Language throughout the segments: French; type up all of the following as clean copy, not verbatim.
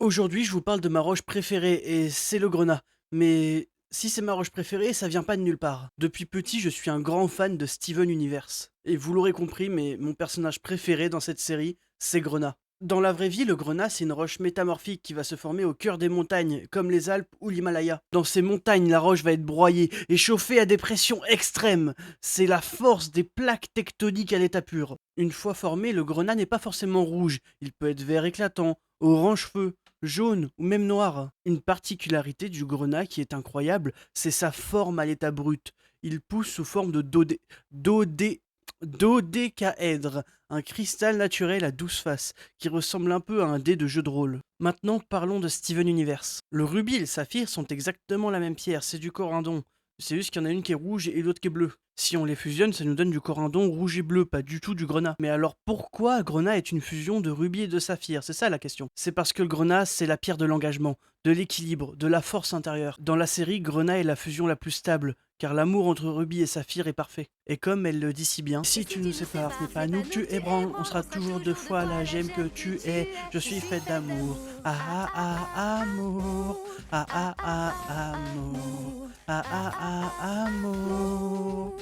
Aujourd'hui, je vous parle de ma roche préférée et c'est le grenat. Mais si c'est ma roche préférée, ça vient pas de nulle part. Depuis petit, je suis un grand fan de Steven Universe. Et vous l'aurez compris, mais mon personnage préféré dans cette série, c'est Grenat. Dans la vraie vie, le grenat, c'est une roche métamorphique qui va se former au cœur des montagnes, comme les Alpes ou l'Himalaya. Dans ces montagnes, la roche va être broyée et chauffée à des pressions extrêmes. C'est la force des plaques tectoniques à l'état pur. Une fois formé, le grenat n'est pas forcément rouge, il peut être vert éclatant, orange feu, jaune ou même noir. Une particularité du grenat qui est incroyable, c'est sa forme à l'état brut. Il pousse sous forme de dodécaèdre, un cristal naturel à 12 faces, qui ressemble un peu à un dé de jeu de rôle. Maintenant, parlons de Steven Universe. Le rubis et le saphir sont exactement la même pierre, c'est du corindon. C'est juste qu'il y en a une qui est rouge et l'autre qui est bleue. Si on les fusionne, ça nous donne du corindon rouge et bleu, pas du tout du grenat. Mais alors pourquoi grenat est une fusion de rubis et de saphir? C'est ça la question. C'est parce que le grenat, c'est la pierre de l'engagement, de l'équilibre, de la force intérieure. Dans la série, grenat est la fusion la plus stable, car l'amour entre rubis et saphir est parfait. Et comme elle le dit si bien, si tu nous sépares, ce n'est pas nous que tu ébranles, on sera toujours deux fois la gemme que tu es. Je suis faite d'amour. Ah ah ah amour. Ah ah ah amour. Ah ah ah amour.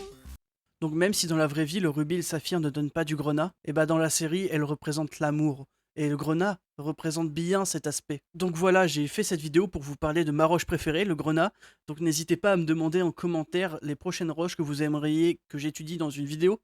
Donc même si dans la vraie vie le rubis et le saphir ne donnent pas du grenat, et bah dans la série elle représente l'amour. Et le grenat représente bien cet aspect. Donc voilà, j'ai fait cette vidéo pour vous parler de ma roche préférée, le grenat. Donc n'hésitez pas à me demander en commentaire les prochaines roches que vous aimeriez que j'étudie dans une vidéo.